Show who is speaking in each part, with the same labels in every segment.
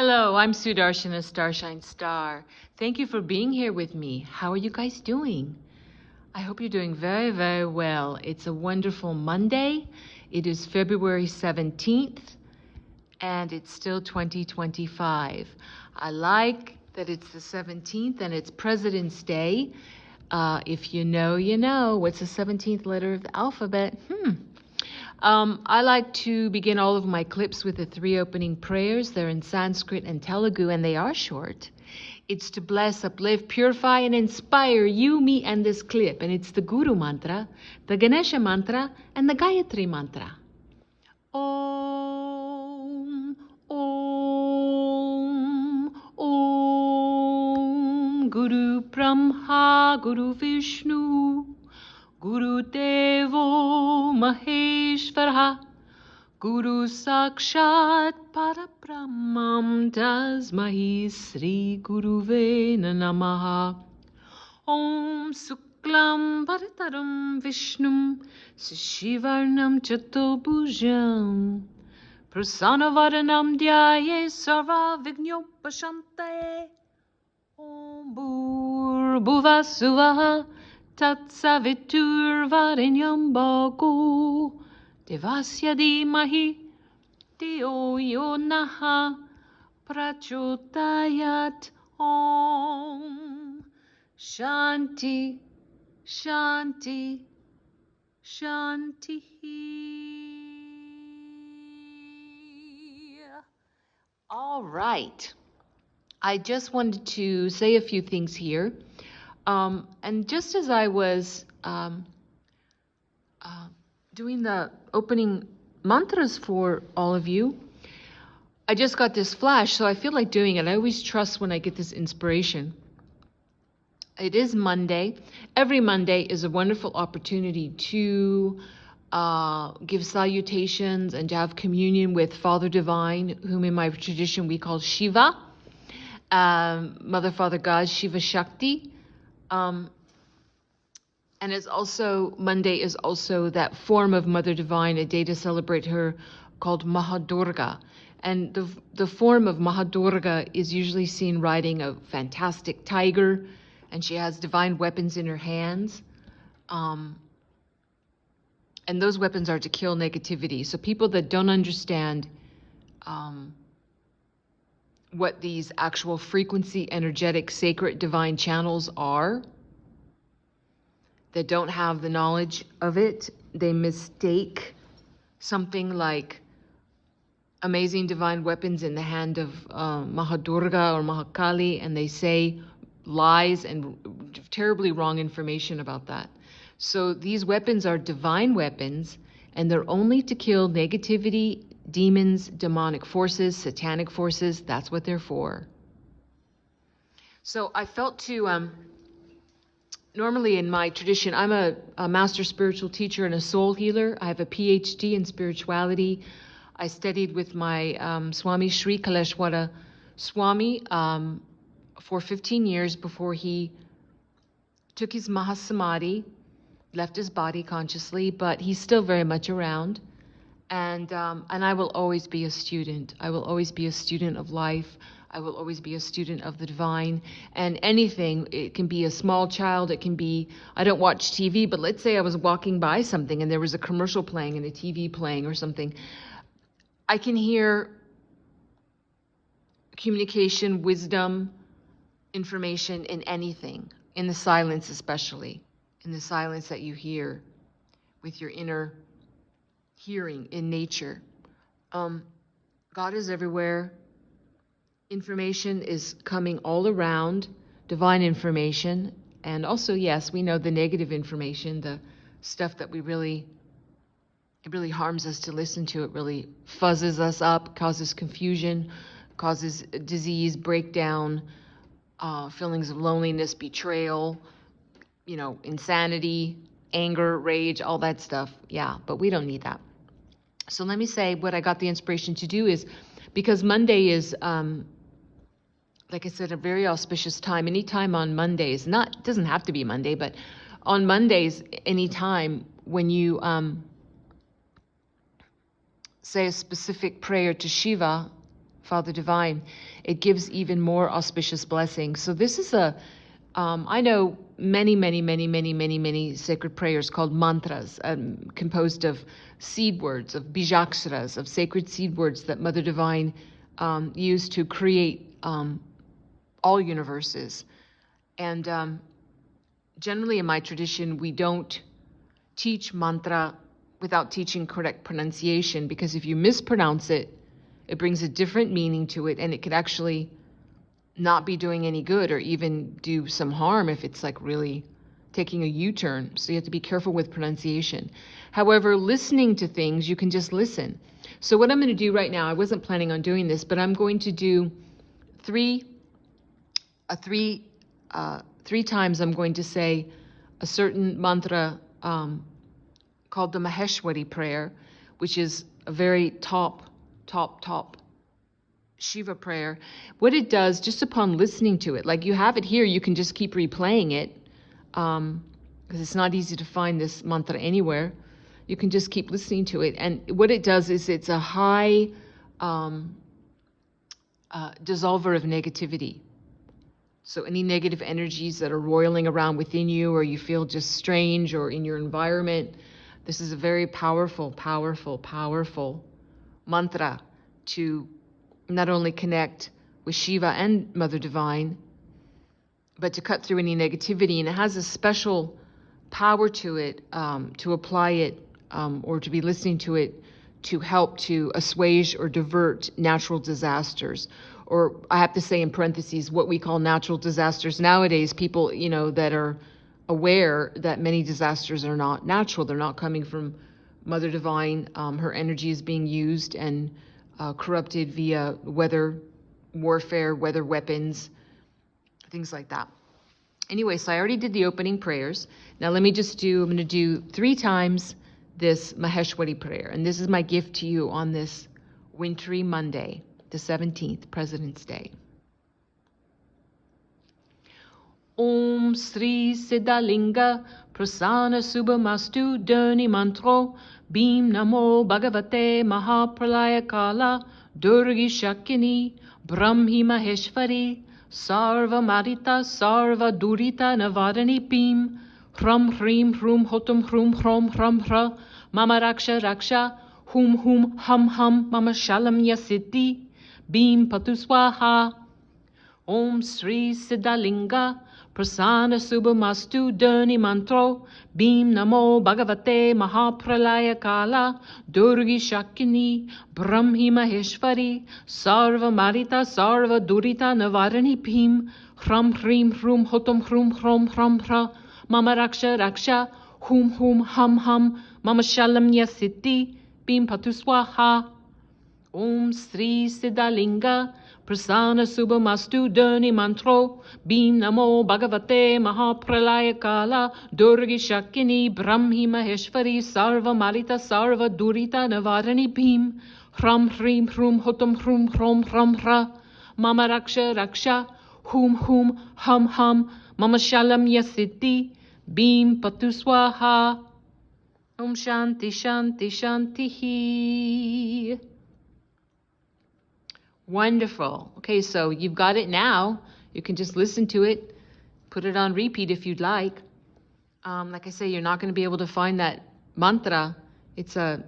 Speaker 1: Hello, I'm Sudarshana Starshine Star. Thank you for being here with me. How are you guys doing? I hope you're doing very, very well. It's a wonderful Monday. It is February 17th, and it's still 2025. I like that it's the 17th and it's President's Day. If you know, you know. What's the 17th letter of the alphabet? I like to begin all of my clips with the 3 opening prayers. They're in Sanskrit and Telugu, and they are short. It's to bless, uplift, purify, and inspire you, me, and this clip. And it's the Guru Mantra, the Ganesha Mantra, and the Gayatri Mantra. Om, Om, Om, Guru Brahma, Guru Vishnu, Guru Devo Maheshvara, Guru Sakshat Parabrahmam Tasmahi Sri Guruve Namaha. Om Suklam Bharataram Vishnum Sishivarnam Chatobhujam Prasanavaranam Dhyaye Sarva Vignopashante. Om Bhur Suvaha Tatsaviturvarenyam Bhago Devasya Dhimahi Dhiyo Yo Naha Prachodayat. Om Shanti Shanti Shanti. All right. I just wanted to say a few things here. And just as I was doing the opening mantras for all of you, I just got this flash, so I feel like doing it. I always trust when I get this inspiration. It is Monday. Every Monday is a wonderful opportunity to give salutations and to have communion with Father Divine, whom in my tradition we call Shiva, Mother, Father, God, Shiva Shakti. And it's also, Monday is also that form of Mother Divine, a day to celebrate her called Mahadurga. And the form of Mahadurga is usually seen riding a fantastic tiger, and she has divine weapons in her hands. And those weapons are to kill negativity. So people that don't understand what these actual frequency, energetic, sacred, divine channels are, that don't have the knowledge of it, they mistake something like amazing divine weapons in the hand of Mahadurga or Mahakali, and they say lies and terribly wrong information about that. So these weapons are divine weapons, and they're only to kill negativity, demons, demonic forces, satanic forces. That's what they're for. So I felt to, normally in my tradition, I'm a master spiritual teacher and a soul healer. I have a PhD in spirituality. I studied with my Swami Sri Kaleshwara Swami for 15 years before he took his Mahasamadhi, left his body consciously, but he's still very much around. And I will always be a student. I will always be a student of life. I will always be a student of the divine. And anything, it can be a small child, it can be, I don't watch TV, but let's say I was walking by something and there was a commercial playing and a TV playing or something. I can hear communication, wisdom, information in anything, in the silence especially, in the silence that you hear with your inner hearing in nature. God is everywhere. Information is coming all around, divine information, and also, yes, we know the negative information, the stuff that it really harms us to listen to. It really fuzzes us up, causes confusion, causes disease, breakdown, feelings of loneliness, betrayal, insanity, anger, rage, all that stuff. Yeah, but we don't need that. So let me say what I got the inspiration to do is, because Monday is, like I said, a very auspicious time. Any time on Mondays, it doesn't have to be Monday, but on Mondays, any time when you say a specific prayer to Shiva Father Divine, it gives even more auspicious blessings. So this is I know many sacred prayers called mantras, composed of seed words, of bijaksharas, of sacred seed words that Mother Divine used to create all universes. And generally in my tradition, we don't teach mantra without teaching correct pronunciation, because if you mispronounce it, it brings a different meaning to it, and it could actually not be doing any good or even do some harm if it's like really taking a U-turn. So you have to be careful with pronunciation. However, listening to things, you can just listen. So what I'm going to do right now, I wasn't planning on doing this, but I'm going to do three times I'm going to say a certain mantra called the Maheshwari prayer, which is a very top Shiva prayer. What it does, just upon listening to it, like you have it here, you can just keep replaying it, because it's not easy to find this mantra anywhere. You can just keep listening to it. And what it does is it's a high dissolver of negativity. So any negative energies that are roiling around within you, or you feel just strange, or in your environment, this is a very powerful mantra to not only connect with Shiva and Mother Divine, but to cut through any negativity. And it has a special power to it, to apply it, or to be listening to it, to help to assuage or divert natural disasters. Or I have to say in parentheses, what we call natural disasters nowadays, people, that are aware that many disasters are not natural. They're not coming from Mother Divine. Her energy is being used and corrupted via weather warfare, weather weapons, things like that. Anyway, so I already did the opening prayers. Now let me just I'm going to do 3 times this Maheshwari prayer. And this is my gift to you on this wintry Monday, the 17th, President's Day. Om Sri Siddhalinga Prasana Subhamastu Dani Mantro Bhim Namo Bhagavate Mahapralaya Kala Durgi Shakini Brahmi Maheshwari Sarva Marita Sarva Durita Navarani Bhim Hram Hrim Hrum Hotum Hrum Hrom Hram Hra Mama Raksha Raksha Hum Hum Hum Hum Mama Shalam Yasiddhi Bhim Patuswaha. Om Sri Siddhalinga Prasana Subhamastu Dani Mantro Bhim Namo Bhagavate Mahapralaya Kala Durgi Shakini Brahmi Maheshwari Sarva Marita Sarva Durita Navarani Bhim Hram Hrim Hrum Hotum Hrum Hrom Hram Hra Mama Raksha Raksha Hum Hum Hum Hum Mama Shalam Yasiddhi Bhim Patuswaha. Om Sri Siddhalinga Prasana Subhamastu Dani Mantro Bhim Namo Bhagavate Mahapralaya Kala Durgi Shakini Brahmi Maheshwari Sarva Marita Sarva Durita Navarani Bhim Hram Hrim Hrum Hotum Hrum Hrom Hram Hra Mama Raksha Raksha Hum Hum Hum Hum Mama Shalam Yasiddhi Bhim Patuswaha. Om Shanti Shanti Shanti. Wonderful. Okay, so you've got it now. You can just listen to it, put it on repeat if you'd like. Like I say, you're not going to be able to find that mantra. It's a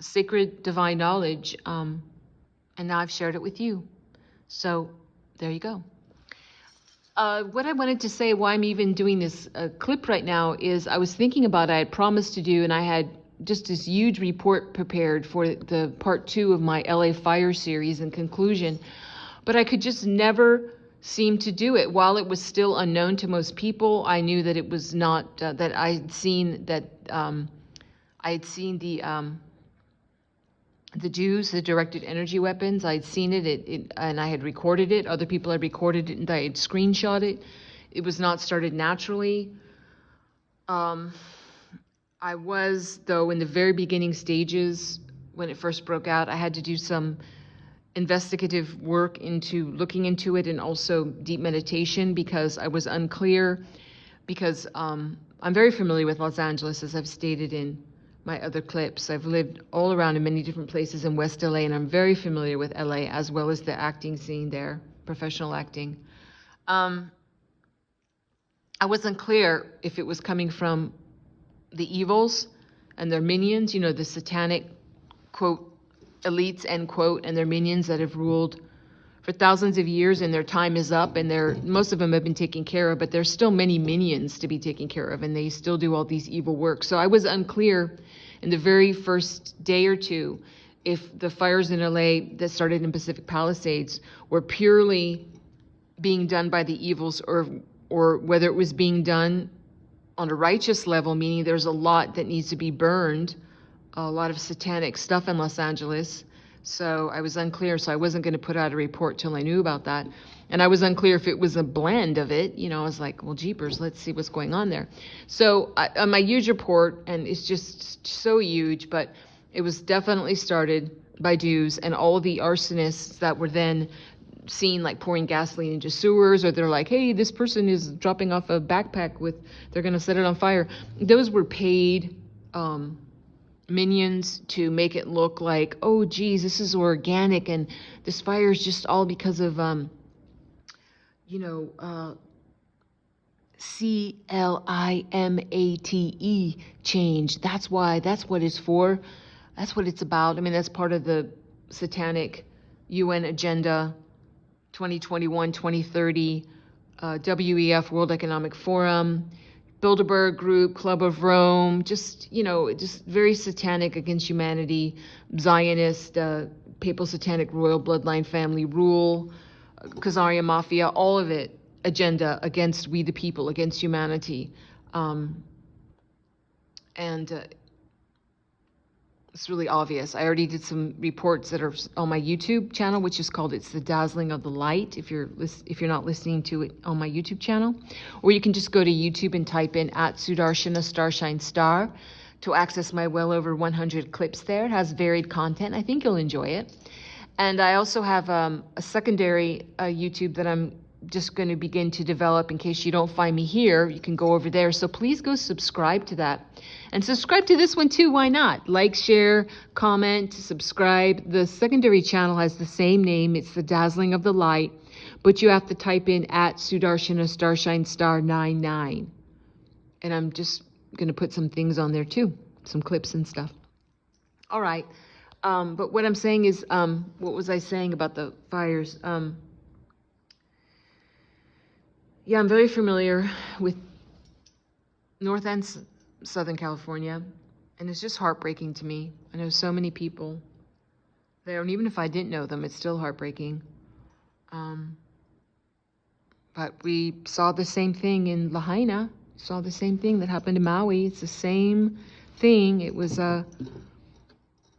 Speaker 1: sacred divine knowledge, and now I've shared it with you. So there you go. What I wanted to say, why I'm even doing this clip right now, is I was thinking about I had promised to do, and I had just this huge report prepared for the part 2 of my LA Fire series and conclusion, but I could just never seem to do it. While it was still unknown to most people, I knew that it was not, that I had seen the Jews, the directed energy weapons. I had seen it, and I had recorded it. Other people had recorded it, and I had screenshot it. It was not started naturally. I was, though, in the very beginning stages, when it first broke out, I had to do some investigative work into looking into it, and also deep meditation, because I was unclear, because I'm very familiar with Los Angeles, as I've stated in my other clips. I've lived all around in many different places in West LA, and I'm very familiar with LA as well as the acting scene there, professional acting. I wasn't clear if it was coming from the evils and their minions, you know, the satanic, quote, elites, end quote, and their minions that have ruled for thousands of years, and their time is up, and most of them have been taken care of, but there's still many minions to be taken care of, and they still do all these evil works. So I was unclear in the very first day or two if the fires in LA that started in Pacific Palisades were purely being done by the evils, or whether it was being done on a righteous level, meaning there's a lot that needs to be burned, a lot of satanic stuff in Los Angeles. So I was unclear, so I wasn't going to put out a report till I knew about that. And I was unclear if it was a blend of it. You know, I was like, well, jeepers, let's see what's going on there. So on my huge report, and it's just so huge, but it was definitely started by Jews and all the arsonists that were then seen like pouring gasoline into sewers, or they're like, hey, this person is dropping off a backpack they're going to set it on fire. Those were paid minions to make it look like, oh geez, this is organic, and this fire is just all because of CLIMATE change. That's what it's for. That's what it's about. I mean, that's part of the satanic UN agenda 2021, 2030, WEF, World Economic Forum, Bilderberg Group, Club of Rome, just very satanic against humanity, Zionist, papal satanic royal bloodline family rule, Khazarian mafia, all of it, agenda against we the people, against humanity. It's really obvious. I already did some reports that are on my YouTube channel, which is called It's the Dazzling of the Light, if you're not listening to it on my YouTube channel. Or you can just go to YouTube and type in @Sudarshana Starshine Star to access my well over 100 clips there. It has varied content. I think you'll enjoy it. And I also have a secondary YouTube that I'm just going to begin to develop in case you don't find me here. You can go over there. So please go subscribe to that. And subscribe to this one too. Why not? Like, share, comment, subscribe. The secondary channel has the same name. It's the Dazzling of the Light. But you have to type in @Sudarshana Starshine Star 99. And I'm just going to put some things on there too. Some clips and stuff. All right. But what I'm saying is, what was I saying about the fires? Yeah, I'm very familiar with North and Southern California, and it's just heartbreaking to me. I know so many people there, and even if I didn't know them, it's still heartbreaking. But we saw the same thing in Lahaina, saw the same thing that happened in Maui. It's the same thing. It was a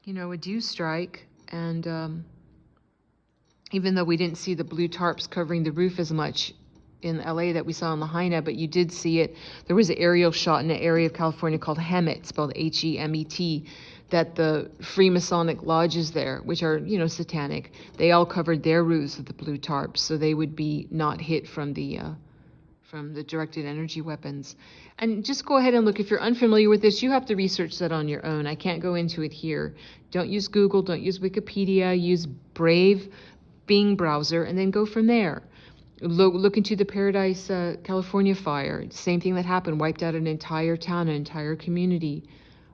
Speaker 1: dew strike, and even though we didn't see the blue tarps covering the roof as much in LA that we saw in Lahaina, but you did see it. There was an aerial shot in an area of California called Hemet, spelled Hemet, that the Freemasonic lodges there, which are, satanic, they all covered their roofs with the blue tarps, so they would be not hit from the directed energy weapons. And just go ahead and look. If you're unfamiliar with this, you have to research that on your own. I can't go into it here. Don't use Google, don't use Wikipedia, use Brave Bing browser, and then go from there. Look into the Paradise, California fire. Same thing that happened, wiped out an entire town, an entire community.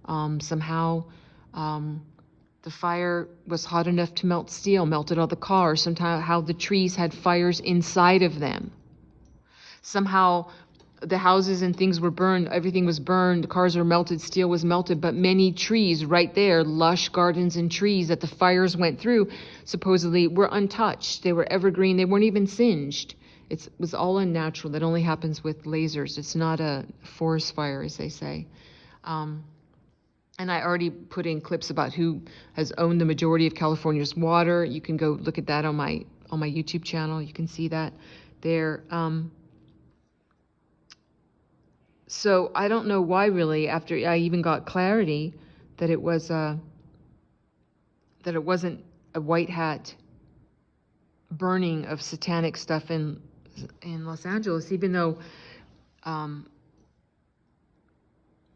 Speaker 1: Somehow the fire was hot enough to melt steel, melted all the cars. Somehow the trees had fires inside of them. Somehow the houses and things were burned, everything was burned, the cars were melted, steel was melted, but many trees right there, lush gardens and trees that the fires went through, supposedly were untouched. They were evergreen, they weren't even singed. It was all unnatural. That only happens with lasers. It's not a forest fire, as they say. And I already put in clips about who has owned the majority of California's water. You can go look at that on my YouTube channel. You can see that there. So I don't know why, really, after I even got clarity that it wasn't a white hat burning of satanic stuff in Los Angeles, even though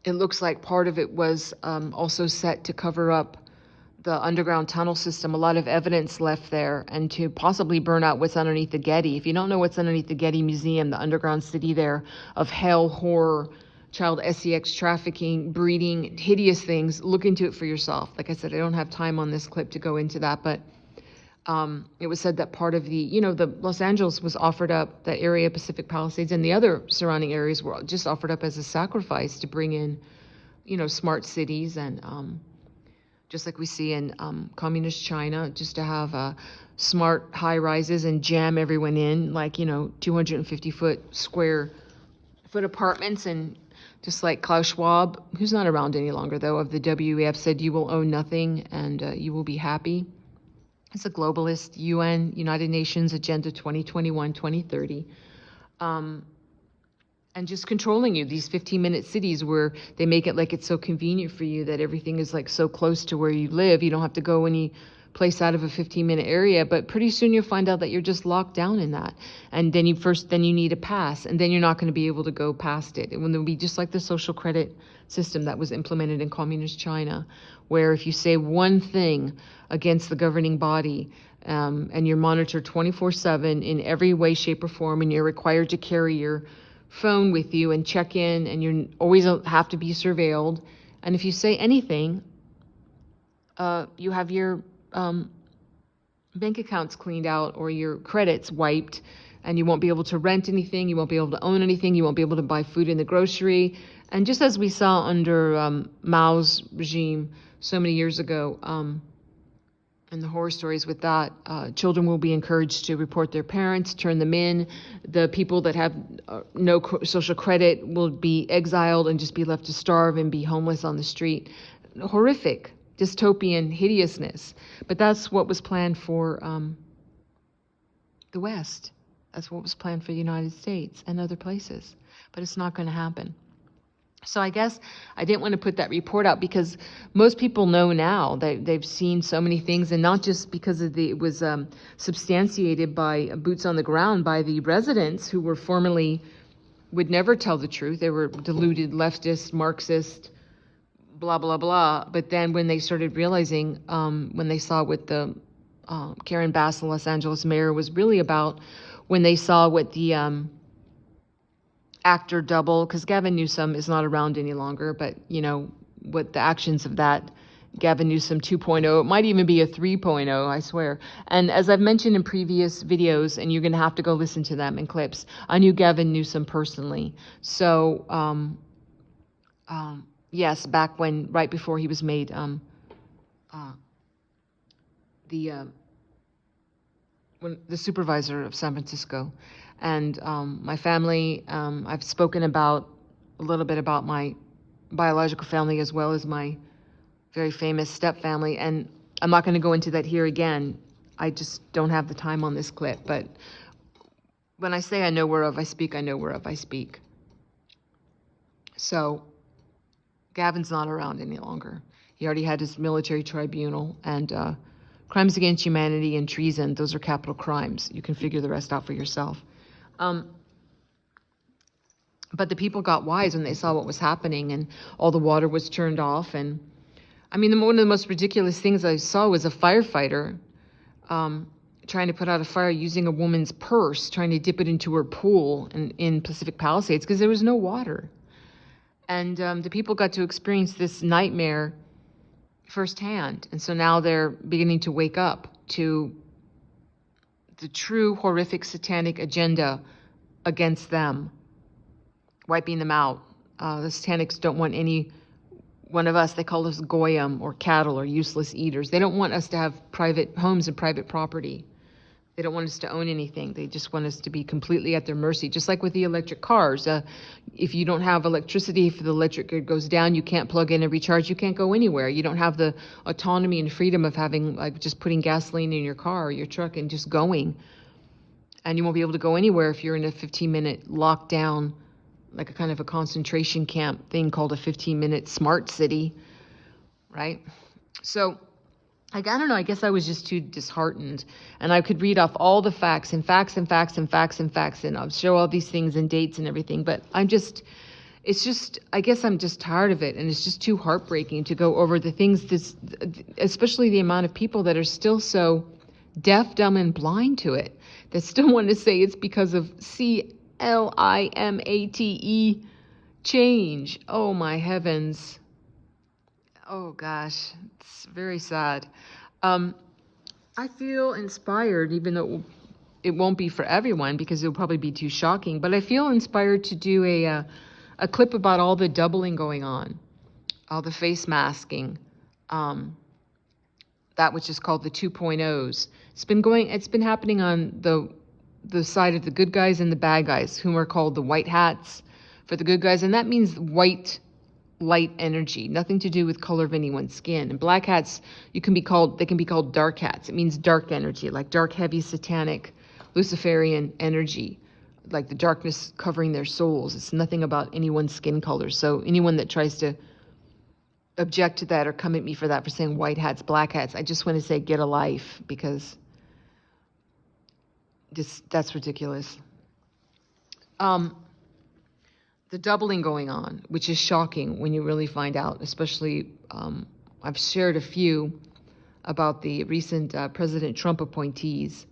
Speaker 1: it looks like part of it was also set to cover up the underground tunnel system, a lot of evidence left there, and to possibly burn out what's underneath the Getty. If you don't know what's underneath the Getty Museum, the underground city there of hell, horror, child sex trafficking, breeding, hideous things, look into it for yourself. Like I said, I don't have time on this clip to go into that, but it was said that part of the Los Angeles was offered up, that area, Pacific Palisades, and the other surrounding areas were just offered up as a sacrifice to bring in, smart cities and just like we see in communist China, just to have smart high rises and jam everyone in, like, 250 square foot apartments. And just like Klaus Schwab, who's not around any longer though, of the WEF said, you will own nothing and you will be happy. It's a globalist, UN, United Nations Agenda 2021-2030. And just controlling you, these 15-minute cities where they make it like it's so convenient for you that everything is like so close to where you live. You don't have to go any place out of a 15-minute area, but pretty soon you'll find out that you're just locked down in that. And then you need a pass, and then you're not going to be able to go past it. And when there'll be just like the social credit system that was implemented in communist China, where if you say one thing against the governing body, and you're monitored 24/7 in every way, shape, or form, and you're required to carry your phone with you and check in, and you always have to be surveilled. And if you say anything, you have your bank accounts cleaned out or your credits wiped, and you won't be able to rent anything, you won't be able to own anything, you won't be able to buy food in the grocery. And just as we saw under Mao's regime so many years ago, and the horror stories with that, children will be encouraged to report their parents, turn them in. The people that have no social credit will be exiled and just be left to starve and be homeless on the street. Horrific, dystopian hideousness. But that's what was planned for the West. That's what was planned for the United States and other places. But it's not going to happen. So I guess I didn't want to put that report out because most people know now that they've seen so many things, and not just because it was substantiated by boots on the ground by the residents who were formerly would never tell the truth. They were deluded leftist, Marxist, blah, blah, blah. But then when they started realizing, when they saw what the Karen Bass, the Los Angeles mayor, was really about, when they saw what the actor double, because Gavin Newsom is not around any longer, but what the actions of that Gavin Newsom 2.0, it might even be a 3.0, I swear. And as I've mentioned in previous videos, and you're going to have to go listen to them in clips, I knew Gavin Newsom personally. So yes, back when, right before he was made the supervisor of San Francisco. And my family, I've spoken about a little bit about my biological family as well as my very famous step family. And I'm not going to go into that here again. I just don't have the time on this clip. But when I say I know whereof I speak, I know whereof I speak. So Gavin's not around any longer. He already had his military tribunal, and crimes against humanity and treason, those are capital crimes. You can figure the rest out for yourself. But the people got wise when they saw what was happening, and all the water was turned off. And I mean, one of the most ridiculous things I saw was a firefighter trying to put out a fire using a woman's purse, trying to dip it into her pool in Pacific Palisades because there was no water. And the people got to experience this nightmare firsthand. And so now they're beginning to wake up to the true horrific satanic agenda against them, wiping them out. The satanics don't want any one of us, they call us goyim or cattle or useless eaters. They don't want us to have private homes and private property. They don't want us to own anything. They just want us to be completely at their mercy, just like with the electric cars. If you don't have electricity, if the electric grid goes down, you can't plug in and recharge, you can't go anywhere. You don't have the autonomy and freedom of having, like, just putting gasoline in your car or your truck and just going. And you won't be able to go anywhere if you're in a 15-minute lockdown, like a kind of a concentration camp thing called a 15-minute smart city, right? So, I don't know, I guess I was just too disheartened. And I could read off all the facts and facts and facts and facts and facts, and I'll show all these things and dates and everything. But it's just, I guess I'm just tired of it, and it's just too heartbreaking to go over the things, especially the amount of people that are still so deaf, dumb, and blind to it, that still want to say it's because of CLIMATE change. Oh my heavens. Oh gosh, it's very sad. I feel inspired, even though it won't be for everyone because it'll probably be too shocking, but I feel inspired to do a clip about all the doubling going on, all the face masking, that which is called the 2.0s. It's been happening on the side of the good guys and the bad guys, whom are called the white hats for the good guys, and that means white light energy, nothing to do with color of anyone's skin. And black hats, they can be called dark hats. It means dark energy, like dark, heavy, satanic, Luciferian energy, like the darkness covering their souls. It's nothing about anyone's skin color. So anyone that tries to object to that or come at me for that, for saying white hats, black hats, I just want to say get a life, because that's ridiculous. The doubling going on, which is shocking when you really find out, especially I've shared a few about the recent President Trump appointees,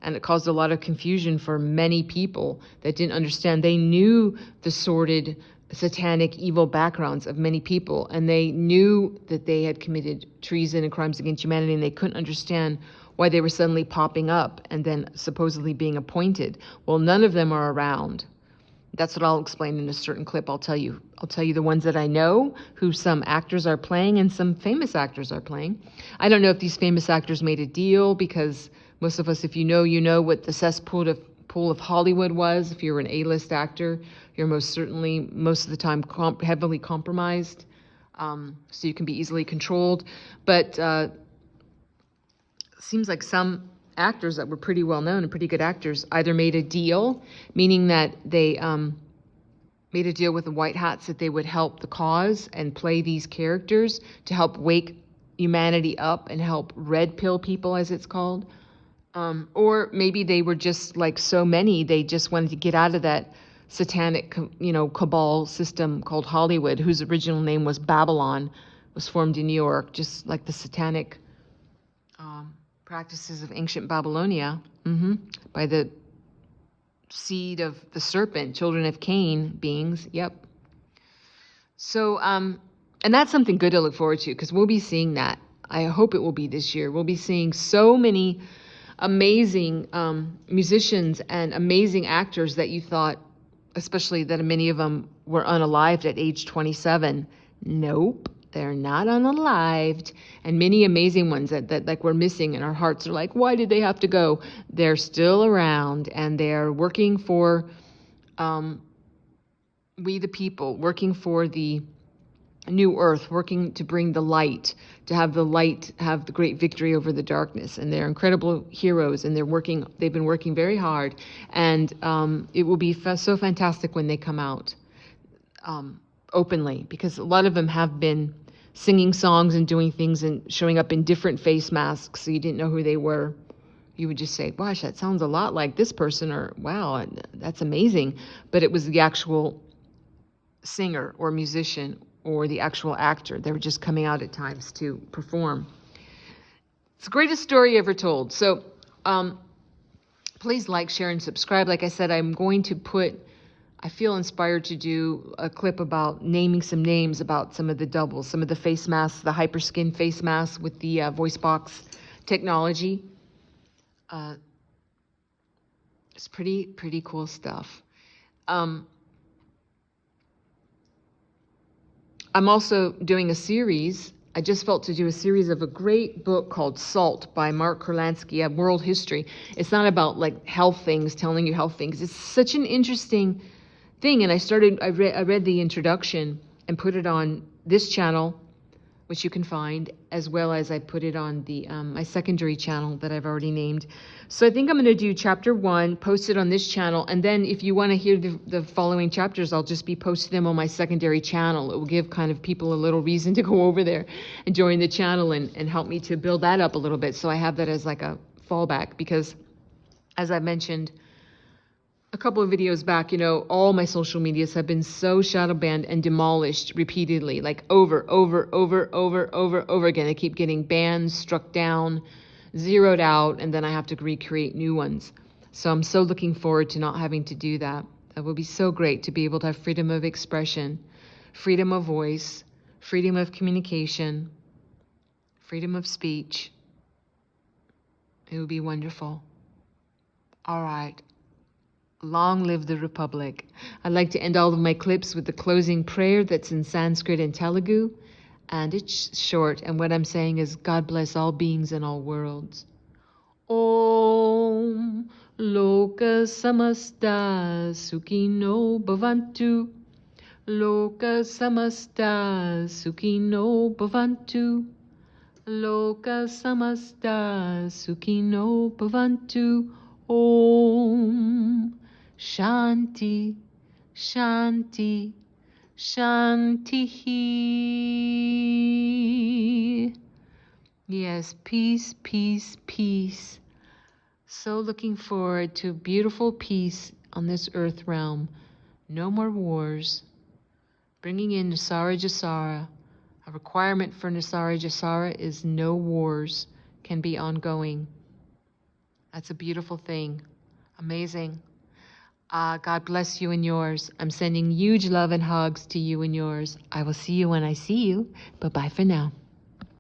Speaker 1: and it caused a lot of confusion for many people that didn't understand. They knew the sordid, satanic, evil backgrounds of many people, and they knew that they had committed treason and crimes against humanity, and they couldn't understand why they were suddenly popping up and then supposedly being appointed. Well, none of them are around. That's what I'll explain in a certain clip. I'll tell you the ones that I know, who some actors are playing and some famous actors are playing. I don't know if these famous actors made a deal, because most of us, if you know what the cesspool of Hollywood was. If you're an A-list actor, you're most of the time heavily compromised, so you can be easily controlled. But seems like some actors that were pretty well known and pretty good actors either made a deal, meaning that they made a deal with the white hats that they would help the cause and play these characters to help wake humanity up and help red pill people, as it's called. Or maybe they were just like so many, they just wanted to get out of that satanic, cabal system called Hollywood, whose original name was Babylon, was formed in New York, just like the satanic practices of ancient Babylonia, by the seed of the serpent, children of Cain beings. Yep. So, and that's something good to look forward to, because we'll be seeing that. I hope it will be this year. We'll be seeing so many amazing musicians and amazing actors that you thought, especially that many of them were unalived at age 27. Nope. They're not unalived, and many amazing ones that like we're missing, and our hearts are like, why did they have to go? They're still around, and they're working for we the people, working for the new earth, working to bring the light, to have the light have the great victory over the darkness. And they're incredible heroes, and they've been working very hard, and it will be so fantastic when they come out openly, because a lot of them have been singing songs and doing things and showing up in different face masks, so you didn't know who they were. You would just say, gosh, that sounds a lot like this person, or wow, that's amazing. But it was the actual singer or musician or the actual actor. They were just coming out at times to perform. It's the greatest story ever told. So please like, share, and subscribe. Like I said, I feel inspired to do a clip about naming some names about some of the doubles, some of the face masks, the hyperskin face masks with the voice box technology. It's pretty cool stuff. I'm also doing a series. I just felt to do a series of a great book called Salt by Mark Kurlansky, of world history. It's not about like health things, telling you health things. It's such an interesting thing. And I read the introduction and put it on this channel, which you can find, as well as I put it on the my secondary channel that I've already named. So I think I'm going to do chapter 1, post it on this channel, and then if you want to hear the following chapters, I'll just be posting them on my secondary channel. It will give kind of people a little reason to go over there and join the channel and help me to build that up a little bit, so I have that as like a fallback, because as I mentioned a couple of videos back, all my social medias have been so shadow banned and demolished repeatedly, like over again. They keep getting banned, struck down, zeroed out, and then I have to recreate new ones. So I'm so looking forward to not having to do that. That would be so great to be able to have freedom of expression, freedom of voice, freedom of communication, freedom of speech. It would be wonderful. All right. Long live the Republic. I'd like to end all of my clips with the closing prayer that's in Sanskrit and Telugu. And it's short. And what I'm saying is, God bless all beings in all worlds. Om Loka Samasta Sukhino Bhavantu. Loka Samasta Sukhino Bhavantu. Loka Samasta Sukhino Bhavantu. Om Shanti, Shanti, Shanti. Yes, peace, peace, peace. So looking forward to beautiful peace on this earth realm. No more wars. Bringing in Nasara Jasara. A requirement for Nasara Jasara is no wars can be ongoing. That's a beautiful thing. Amazing. God bless you and yours. I'm sending huge love and hugs to you and yours. I will see you when I see you. Bye-bye for now.